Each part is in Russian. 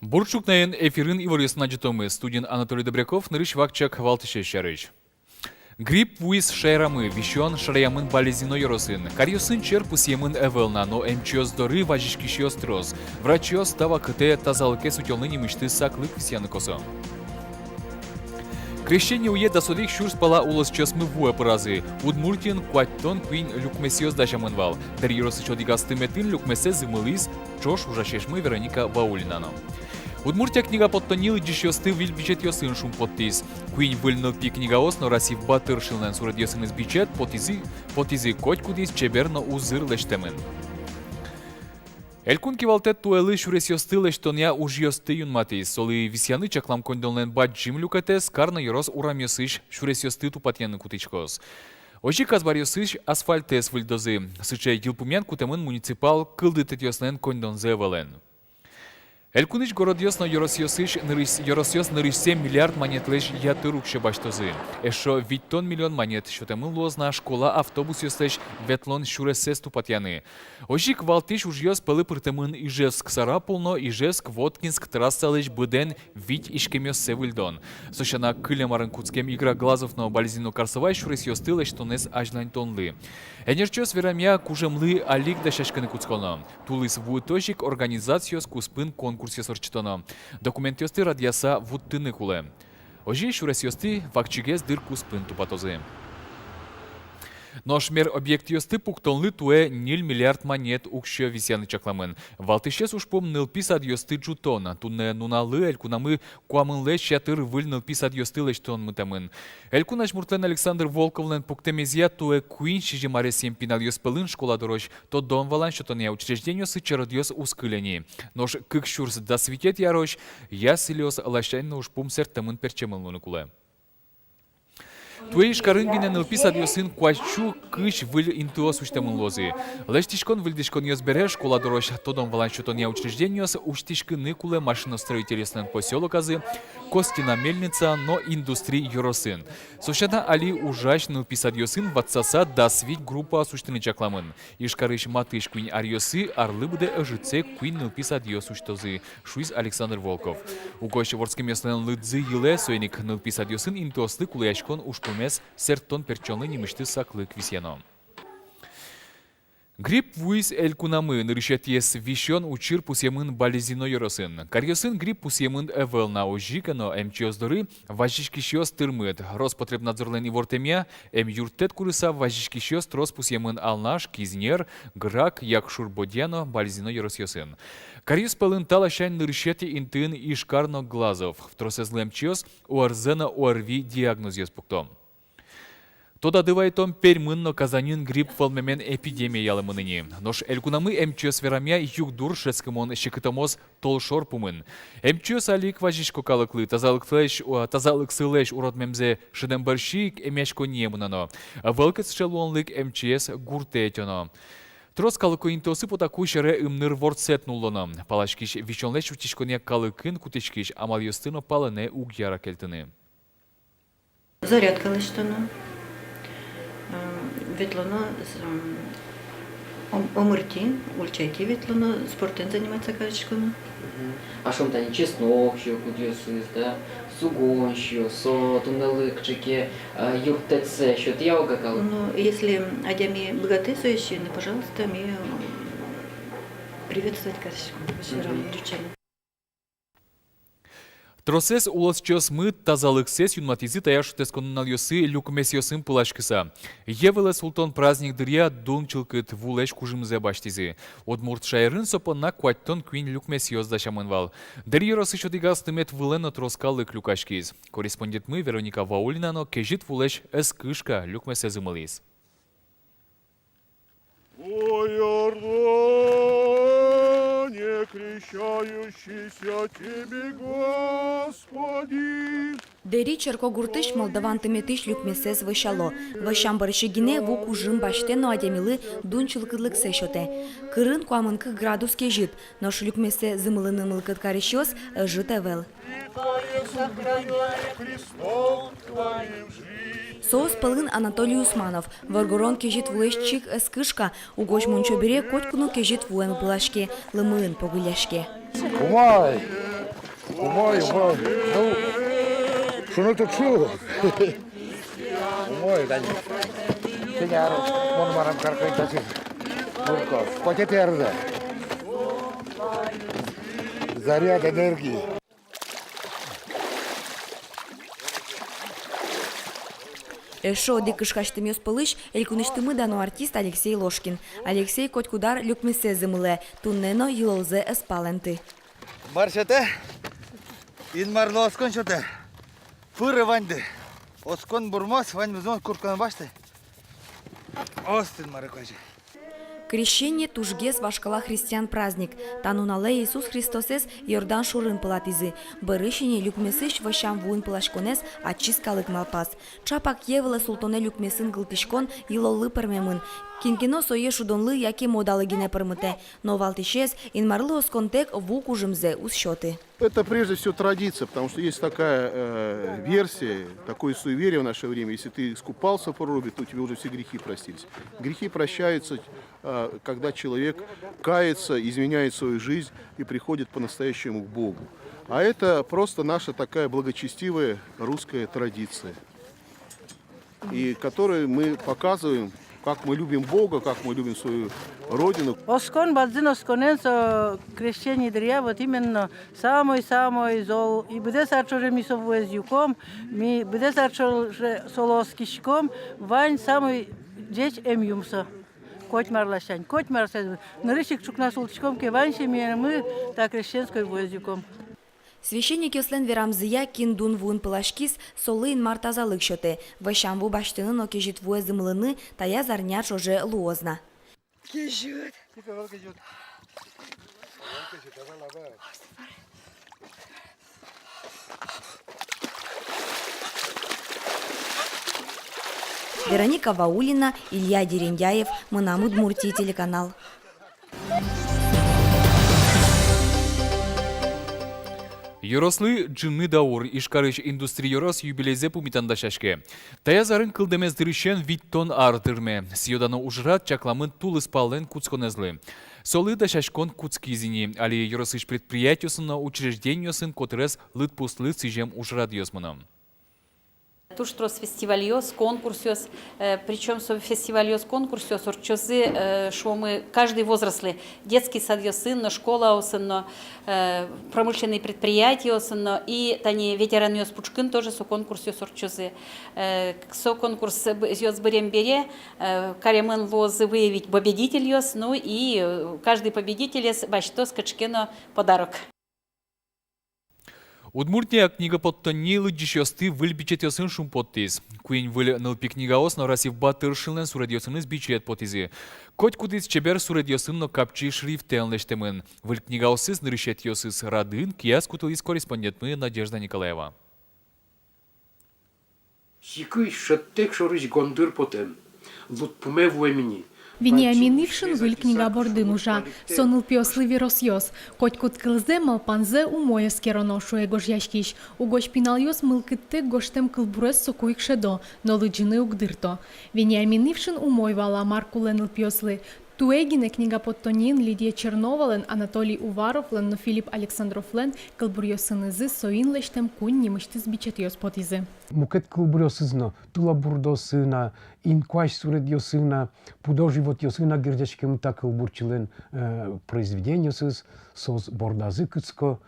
Бурчукнайын эфирин иварысын аджитомы студент Анатолий Добряков нырыш вакчак валтыше шарыш. Грипп вуис шайрамы, вишон шараямын болезино йоросын. Карьосын чер пусьемын эвелна, но эмчиоз доры важишкишиоз трос. Врачиоз тава кыте тазалыке сутелны немышты саклык висяны косо. Крещение уе досолик шурс пала улас чосмы вуэ празы. Удмуртин куаттон куин люкмесиоз дашамынвал. Дар йоросы чодигастыметын люкмесе зымылыз, чош ужашешмы Вероника Ваулинано. Удмуртия книга подтонил дешёсты виль бичет ёсын шум подтис. Куин выльныл пи книгаос, но расив батыр шилнен сурат ёсын из бичет, потизы коть кудис чеберно узыр лештемын. Элькун кивалтет туэлы шурес ёсты лештоня уж ёсты юн матис. Соли висяны чаклам кондолнен баджим люкатес, карна йорос урам ёсыш шурес ёсты тупатьяны кутычкос. Ожи казбар ёсыш асфальтес выльдозы. Сычай гилпумян кутемын муниципал кылдытет ёснен кондонзе вален. Элькунич город ёсно йоросёсыш йоросёс нырыш 7 миллиард монет леш ятырукше баштозы. Эшо виттон миллион монет шотемын лозна школа автобус ёстеш ветлон шуресес тупатьяны. Ожик валтыш уж ёс пылы пыртемын Ижевск Сарапулно, Ижевск Воткинск трасса леш быден вить ишкемёс севыльдон. Сошана кылемарын куцкем игра глазов но бальзино карсовай шурес ёсты леш тонес ажлань тонлы. Энерчёс верамя кужемлы алик да шашканы куцконо. Тулыс вуйтожик организациёс куспын конкурсе сорчтоно. Документ ёсты радиаса вуттыны куле. Ожи шурес ёсты вакчигес дыр куспын тупатозы. Нож мер объект ёсты пуктонлы туэ 0 миллиард монет укшё висяны чакламын. Валтышес ушпом нылписад ёсты джутона. Туне нуналы элькунамы куамынле чатыр выль нылписад ёсты лештон мытамын. Элькунаш муртлен Александр Волковлен пуктемезия туэ куин шижимаре семпинал ёспылын школа дорож. То дом валан шотоне учреждению сычарод ёс ускылени. Нож кык шурс досвитет ярош, ясилёс лащайны ушпум сертамын перчемылмыны куле. Туэш карынгинен ылписад ёсын куачу кыш выль интуос уштемын лозы. Лештишкон выльдишкон ёс бере школа дорож тодом валан шотоне учреждениос уштишкыны куле машиностроительствен поселок азы, Костина мельница, но индустрии юросын. Сошана али ужаш нылписад ёсын ватсаса дасвить группа суштыны чакламын. Ишкарыш матыш куин арьосы арлы буде ыжыце куин нылписад ёс уштозы. Шуиз Александр Волков. Угош ворским ёснен лыдзы йыле сойник нылписад ёсын интуослы кулеяшкон ушпумес сертон перчонлы немышты саклы квисьяно. Грипп вуис элькунамы нырышетьес вишон учир пусьемын болезино йоросын. Карьосын грипп пусьемын эвелна ожикано эмчиоздоры важишкишиос тырмыт. Роспотребнадзорлен ивортемя юртет курыса важишкишиос трос пусьемын алнаш, кизнер, грак, якшурбодяно болезино йоросьосын. Карьос пылын талашайн нырышети интын ишкарно глазов. В тросезлем чиос уарзена уарви диагнозиос пуктом. Тода дывайтом пермынно казанин грипп волмемен эпидемия ялымыныни. Нош элькунамы эмчиос верамя югдур шескымон шекытомоз толшор пумын. Эмчиос алик важишко калыклы тазалык сылеш уродмемзе шедембарщик эмячко немынано. Вылкет шелуонлык эмчиос гуртетёно. Трос калыко интосы потаку шере ымныр ворцет нуллоно. Палашкиш вичонлеш утишконе калыкын кутешкиш амал ёстыно палыне угяра келтыны. Зарядка лыштыно. Ветлано омырти, ульчайки ветлано, спортом занимается каждый. А что там чеснок, еще кудесыз, да, сугон, еще со туннелыкчики, юртец, еще тьяга кал. Ну, если одями богатые соещины, пожалуйста, мне приветствовать каждый. Тросес улас чос мыт тазалыксес юнматизы таяшутес конунал ёсы люкмес ёсын пулашкыса. Евеле султон праздник дырья дунчылкыт вулеш кужымзе баштизы. Удмурт шайрын сопонна куаттон куин люкмес ёс дашамынвал. Дырья росы шотигастымет вылено троскалык люкашкиз. Корреспондент мы Вероника Ваулинано кежит вулеш эскышка люкмесе зымылиз. Крещающийся Тебе, Господи. Дери черко гуртыш молдаван тыметыш люкмесез вышало. Вашам барышигине вук ужым баштено адемилы дунчылкыдлык сешоте. Кырын куамынкы градус кежит, нош люкмесе зымылыны мылкыт карищос жит эвел. Соус пылын Анатолий Усманов. Варгорон кежит вулешчик эскышка. Угош мунчо бере котькуну кежит вуэн булашке. Лымын погыляшке. Умай! Умой. Ну, шуну тут шу. Умой, да. Сеняр, он марам каркайтасын. Нурко, потетерда. Заряд энергии. Эшо дикышкаштым пылыш элькуныштымы дано артист Алексей Ложкин. Алексей котькудар люкмесе зымыле, туннено юлолзе эспаленты. Маршете, инмарлы оскон шоте. Фыры ванды. Оскон бурмас, вань бізон куртканы башты. Остын мары көжі. Крещение тужгес вашкала христиан праздник. Танунале Иисус Христосес Йордан шурын пылатизы. Бырышине люкмесыш ващам вуын пылашконес ачискалык малпас. Чапак евеле султоне люкмесын гылтишкон илолы пермемын. Кинкино сое шудонлы яки модалыгине пермыте. Но валтишес инмарлы осконтек вук ужимзе усчеты. Это прежде всего традиция, потому что есть такая версия, такое суеверие в наше время. Если ты искупался в проруби, то тебе уже все грехи простились. Грехи прощаются, когда человек кается, изменяет свою жизнь и приходит по-настоящему к Богу. А это просто наша такая благочестивая русская традиция, и которую мы показываем, как мы любим Бога, как мы любим свою Родину. Оскон бадзин осконенцо крещение дрия, вот именно самый зол. И bude сарчоже ми совуезюком, ми bude сарчоже солоскишком, вань самый деч эмюмсо. Коть марлашань, коть марлашань. Нарышик чукна султичком, ке ваньше мы так крещенской вуезюком. Священник Йослен верамзыя киндун вуын пылашкис солыын мартазалык шоте. Ващамву баштынын окежит вуэ зымлыны тая зарня чоже луозна. Кежет. Вероника Ваулина, Илья Дерендяев, Мынам Удмуртии телеканал. Йорослы джинны даур ишкарыш индустрийорос юбилейзе пумитандашашке. Таязарын кылдемез дырышен виттон артырме. Сиодано ужрат чакламын тулы спален куцконезлы. Солы дашашкон куцкизини, али йоросыш предприятиосына учреждениосын котрес лытпустлы сижем ужрат йосмыном. Туштрос фестивальос, конкурсиос, причем фестивальос, конкурсиос, орчозы, что мы, каждый возрастный, детский сад сын, школа сын, промышленные предприятия сын, и тани ветераны спучкин тоже со конкурсиос орчозы. Со конкурс с бере, каремен лозы выявить победитель, ну и каждый победитель бачто скачкено подарок. Удмуртия книга подтонни лыджишёсты выльбичетёсын шумпоттиз. Куин выль нылпи книгаос, но расив батыршылен суредёсыныз бичет потизи. Коть кудиз чебер суредёсын, но капчи шрифтен лештемын. Выль книгаосыз нырышетёсыз радын, кияс кутылиз корреспондентмы Надежда Николаева. Хикый шаттек шорыч гондыр потем. Лутпуме вуэмини. Вениамин Ившин выль книга борды мужа. Соныл пёслы виросьёс. Коть кылзе малпанзе умоес кероношу эгош яшкиш. Угош пинальёс мылкытте гоштем кылбурес сокуик шедо, но лыджины угдырто. Вениамин Ившин умой вала маркуленыл пёслы. Туэгине книга подтонин Лидия Черновален, Анатолий Уваровлен, но Филипп Александровлен кылбурьёсынызы соин лештем кунь немыштыз бичетьёс потизы. Мукет кылбурьёсызно, тула бурдосына, инкуаш суредьёсына, пудо животьёсына гирдешкем так кылбурчилен произведениёсыз, соз бордазы кыцко,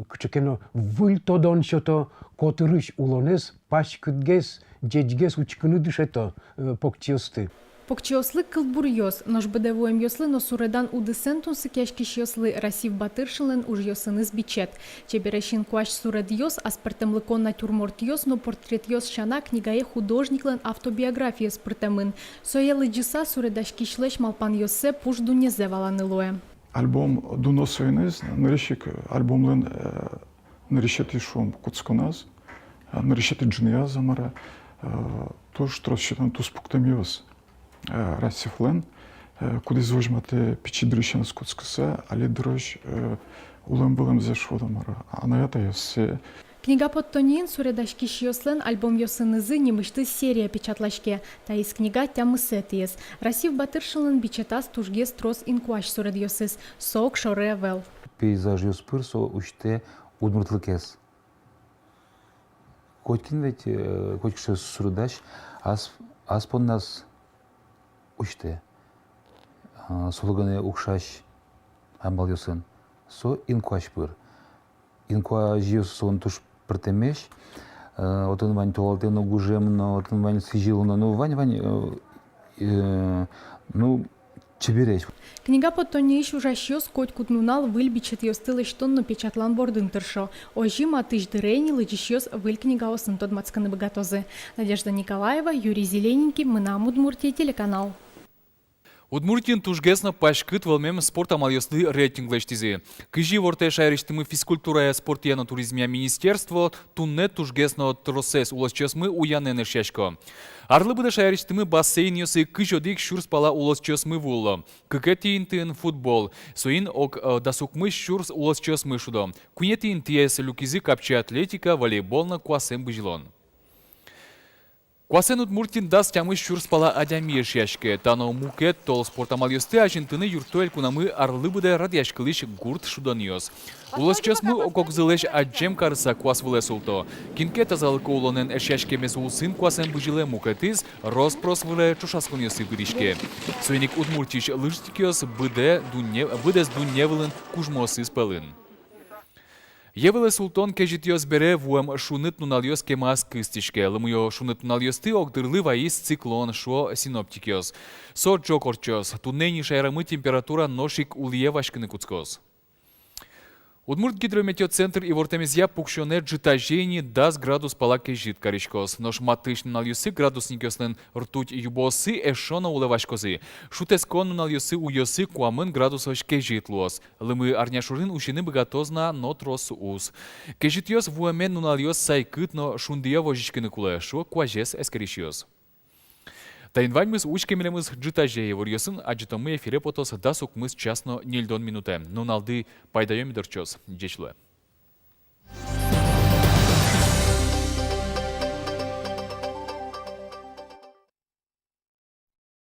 кычекено выль тодон шото, котырыш улонес, паш кытгес, джечгес учкыны дышето поктиёсты. Покчиослы кылбурьёс, нож бедевуем ёслы, но суредан удесентун сыкешкиш ёслы расив батыршылен уж ёсыныз бичет. Чеберешин куаш суред ёс, аспертемлыкон натюрморт ёс, но портрет ёс шана книгае художниклен автобиография спртемын. Соелы джиса суредашкишлеш малпан ёссе пуш дунезе валанылуе. Альбом дуносойнез, нарещик альбомлен нарещети шум куцконаз, нарещети джния замара, то что расчетан тус пуктамиос. Расифлен, куди звожмате печи дрищен скутскоса, али дрож улем булем зашводомара. А на это ёссе. Книга подтонин суредашкиш ёслен альбом ёсынызы немышты серия печатлашке. Та из книга тямысетиес. Расив батыршылын бичетас тужгес трос инкуаш суред ёсыз. Сок шоре вел. Пейзаж ёспыр со уште удмуртлыкес. Коткин ведь, котик что сурдаш, аспон нас учте. Сулганы укшаш амбалюсын. Со инкуаш пыр. Инкуа жиус сон туш пыртемеш. Отын вань туалтено гужемно, отын вань сижилно. Ну вань, ну чебереш. Книга подтоннейш ужащёс коть кутнунал выльбичет ёстылыш тонно печатлан бордын тыршо. Ожи матыш дырейни лыжищёс выль книга осын тод мацканы богатозы. Надежда Николаева, Юрий Зелененький, Мынам Удмуртия, телеканал. Удмуртин тужгесно пашкыт валмем спорт амалёсты рейтинглештизи. Кыжи ворте шайриштымы физкультура спортияна туризмия министерство тунне тужгесно тросес улосчосмы уянен шашко. Арлы быда шайриштымы бассейн ёсы кыжодик шурс пала улосчосмы вулло. Кыкетин тын футбол. Соин ок дасукмы шурс улосчосмы шудо. Кунетин тиес люкизи капча атлетика волейболна куасем быжилон. Куасен Удмуртин дас тямы шурс пала адямеш яшке. Тано мукет тол спортамал ёсты ажинтыны юртуэль кунамы арлы быда радяшкылыш гурт шуданиос. Улосчосмы ококзылеш аджем карыса куас вылесулто. Кинке тазалыка улонен эшяшкемес улсын куасен быжиле мукетиз роспрос выле чушаскон ёсы быришке. Суйник Удмуртиш лыжтикёс быдес дунневылын кужмосы спелын. Евеле султон кежитьёс бере вуэм шуныт нуналёс кемас кыстишке. Лымыё шуныт нуналёсты огдырлы ваис циклон шо синоптикёс. Со джокорчёс. Туннени шайрамы температура ношик улье вашкыны куцкос. Удмурт гидрометеоцентр и вортемезья пукшоне джитажени 10 градус пала кежит каришкос. Нош матыш нуналёсы градусникёснен ртуть юбосы эшона улевашкозы. Шутескон нуналёсы уёсы куамын градусош кежит луос. Лымы арняшурын ушины богатозна нотрос уз. Кежитьёс вуэмен нуналёс сайкыт, но шундия вожичкыны куле. Шо куажес эскеришьёс. Таинваньмыз учкемелемыз джитажеи ворьёсын аджитомы эфире потос дасук мыз часно нельдон минуте. Нуналды пайдаём дырчос. Джечлуэ.